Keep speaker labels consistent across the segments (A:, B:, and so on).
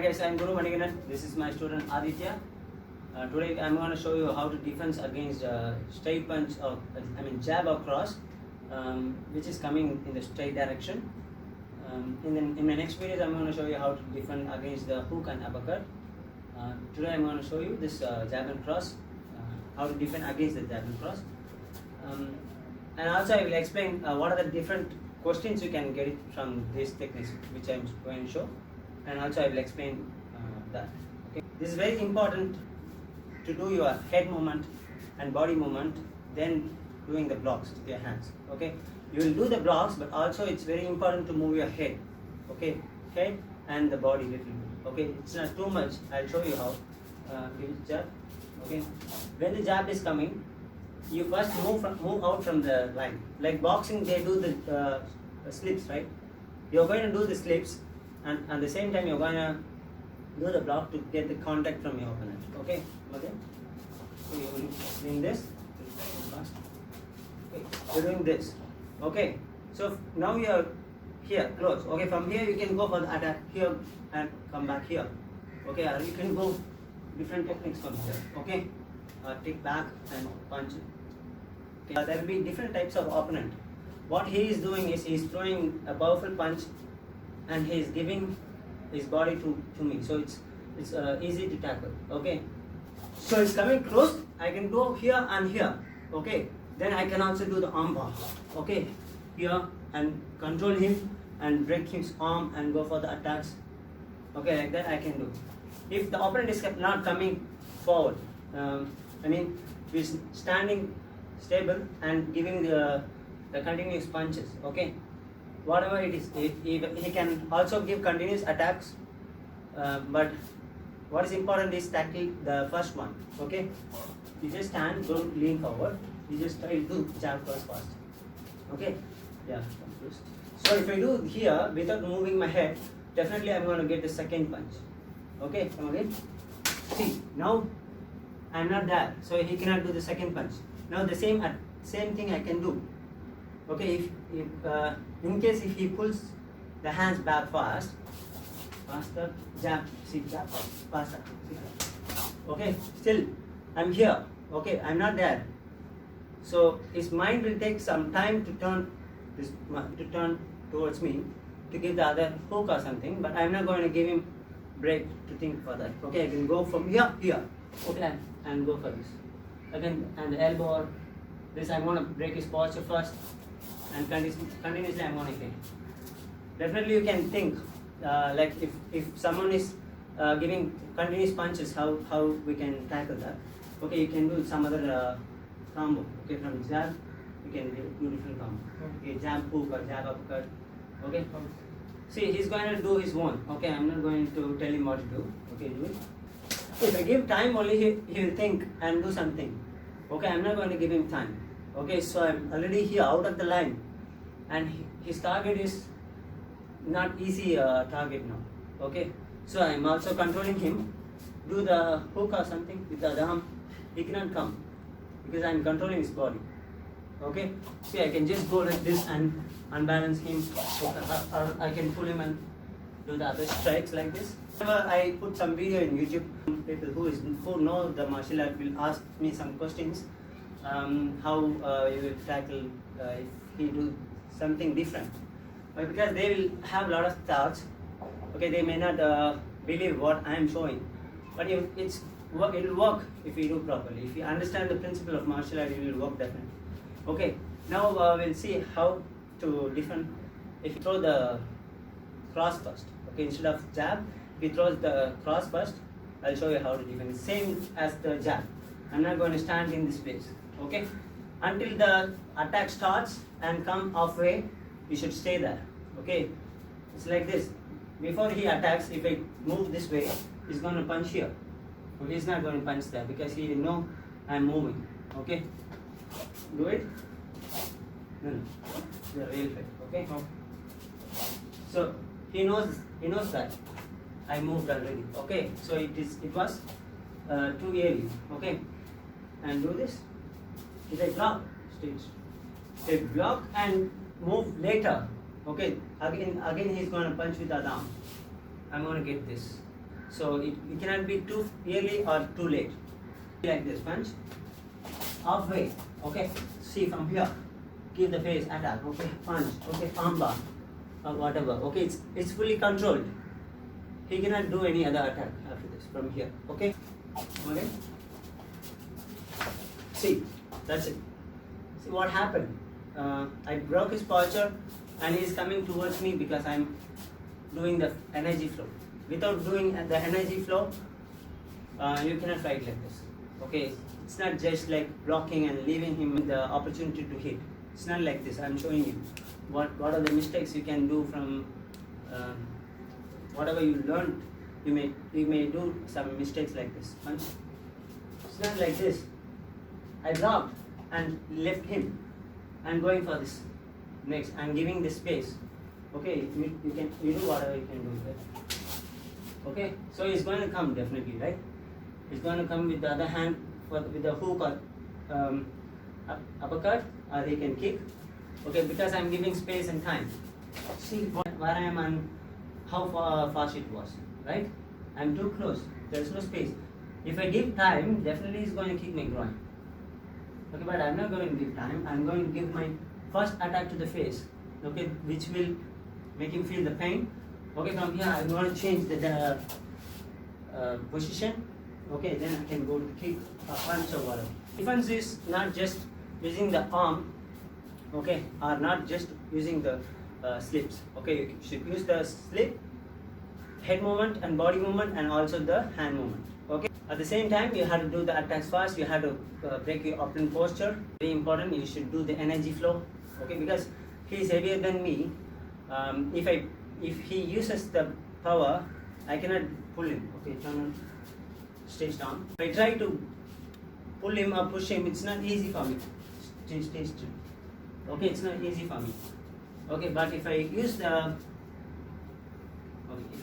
A: guys, I'm Guru Maniganan. This is my student Aditya. Today I'm going to show you how to defend against straight punch or jab or cross, which is coming in the straight direction. In my next videos, I'm going to show you how to defend against the hook and uppercut. Today I'm going to show you this jab and cross, how to defend against the jab and cross. And also I will explain what are the different questions you can get it from these techniques which I'm going to show, and also I will explain that. Okay. This is very important to do your head movement and body movement, then doing the blocks with your hands. Okay, you will do the blocks, but also it's very important to move your head. Okay, head and the body little bit. Okay, it's not too much. I'll show you how. Give it jab. Okay, when the jab is coming, you first move out from the line. Like boxing, they do the slips, right? You're going to do the slips, and at the same time you're going to do the block to get the contact from your opponent. Okay, okay. So you're doing this. Okay. You're doing this. Okay. So now you're here, close. Okay, from here you can go for the attack here and come back here. Okay, or you can go different techniques from here. Okay, take back and punch. Okay. There will be different types of opponent. What he is doing is he is throwing a powerful punch, and he is giving his body to me. So it's easy to tackle. Okay. So it's coming close. I can go here and here. Okay. Then I can also do the arm bar. Okay. Here and control him and break his arm and go for the attacks. Okay, like that I can do. If the opponent is not coming forward, he's standing stable and giving the continuous punches. Okay, whatever it is, he can also give continuous attacks. But what is important is tackle the first one. Okay, you just stand, don't lean forward. You just try to do jab first fast. Okay, yeah. So if I do here without moving my head, definitely I'm going to get the second punch. Okay, come again. See, now I'm not there, so he cannot do the second punch. Now the same thing I can do. Okay, if in case if he pulls the hands back faster, jab, see, jab, faster. Okay, still I'm here. Okay, I'm not there. So his mind will take some time to turn towards me to give the other hook or something, but I'm not going to give him break to think for that. Okay, I can go from here. Okay, and go for this again, and the elbow or this. I'm going to break his posture first, and continuously I'm going to hit. Definitely you can think like if someone is giving continuous punches, how we can tackle that. Okay, you can do some other combo. Okay, from jab you can do different combo. Okay, jab hook or jab uppercut. Okay, see, he's going to do his own. Okay, I'm not going to tell him what to do. Okay, do it. If I give time, only he will think and do something. Okay, I'm not going to give him time. Okay, so I'm already here out of the line, and his target is not easy target now. Okay, so I'm also controlling him. Do the hook or something with the other arm. He cannot come because I'm controlling his body. Okay, see, I can just go like this and unbalance him, or I can pull him and do the other strikes like this. Whenever I put some video in YouTube, people who know the martial art will ask me some questions. How you will tackle if he do something different, but because they will have a lot of thoughts. Okay, they may not believe what I am showing, but it will work if you do properly. If you understand the principle of martial art, it will work definitely. Okay, now we'll see how to defend. If you throw the cross first, okay, instead of jab, if you throw the cross first, I'll show you how to defend. Same as the jab. I'm not going to stand in this place. Okay, until the attack starts and come halfway, you should stay there. Okay, it's like this. Before he attacks, if I move this way, he's going to punch here. Okay, he's not going to punch there because he know I'm moving. Okay, do it. No, the real fight. Okay. So he knows that I moved already. Okay, so it was too early. Okay, and do this. If I block, stay block and move later. Okay, again he's going to punch with the other arm. I'm going to get this. So it cannot be too early or too late. Like this punch, halfway. Okay, see from here, give the face attack. Okay, punch. Okay, arm bar or whatever. Okay, it's fully controlled. He cannot do any other attack after this from here. Okay, okay. See, that's it. See what happened? I broke his posture, and he's coming towards me because I'm doing the energy flow. Without doing the energy flow, you cannot fight like this. Okay, it's not just like blocking and leaving him the opportunity to hit. It's not like this. I'm showing you what are the mistakes you can do from whatever you learned. You may do some mistakes like this. It's not like this. I blocked and left him. I'm going for this next. I'm giving this space. Okay, you do whatever you can do. Right? Okay, so he's going to come definitely, right? He's going to come with the other hand with the hook or uppercut, or he can kick. Okay, because I'm giving space and time. See where I am and how fast it was, right? I'm too close. There's no space. If I give time, definitely he's going to kick my groin. Okay, but I'm not going to give time. I'm going to give my first attack to the face. Okay, which will make him feel the pain. Okay, from here I'm going to change the position. Okay, then I can go to kick or punch or whatever. Defense is not just using the arm, okay, or not just using the slips. Okay, you should use the slip, head movement and body movement, and also the hand movement. Okay, at the same time you have to do the attacks fast. You have to break your opponent posture. Very important. You should do the energy flow. Okay, because he is heavier than me. If he uses the power, I cannot pull him. Okay, turn on, stage down. If I try to pull him or push him, it's not easy for me. Stage still. Okay, it's not easy for me. Okay, but if I use the,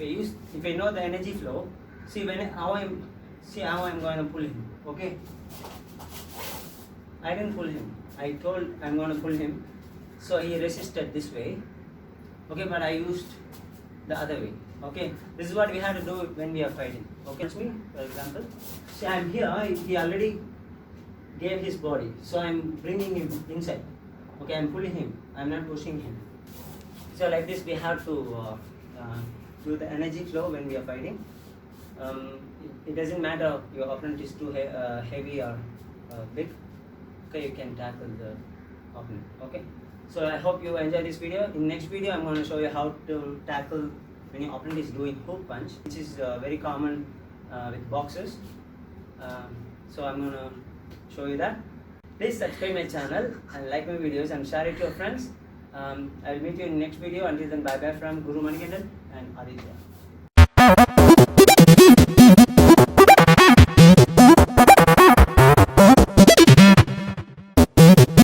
A: if I know the energy flow, see how I'm going to pull him. Okay, I didn't pull him. I told I'm going to pull him, so he resisted this way. Okay, but I used the other way. Okay, this is what we have to do when we are fighting. Okay, me, for example, see I'm here, he already gave his body, so I'm bringing him inside. Okay, I'm pulling him, I'm not pushing him. So like this we have to do the energy flow when we are fighting. It doesn't matter your opponent is too heavy or big. Okay, you can tackle the opponent. Okay, so I hope you enjoy this video. In next video I'm going to show you how to tackle when your opponent is doing hook punch, which is very common with boxers. So I'm going to show you that. Please subscribe my channel and like my videos and share it to your friends. I will meet you in the next video. Until then, bye bye from Guru Manikandan and Aditya.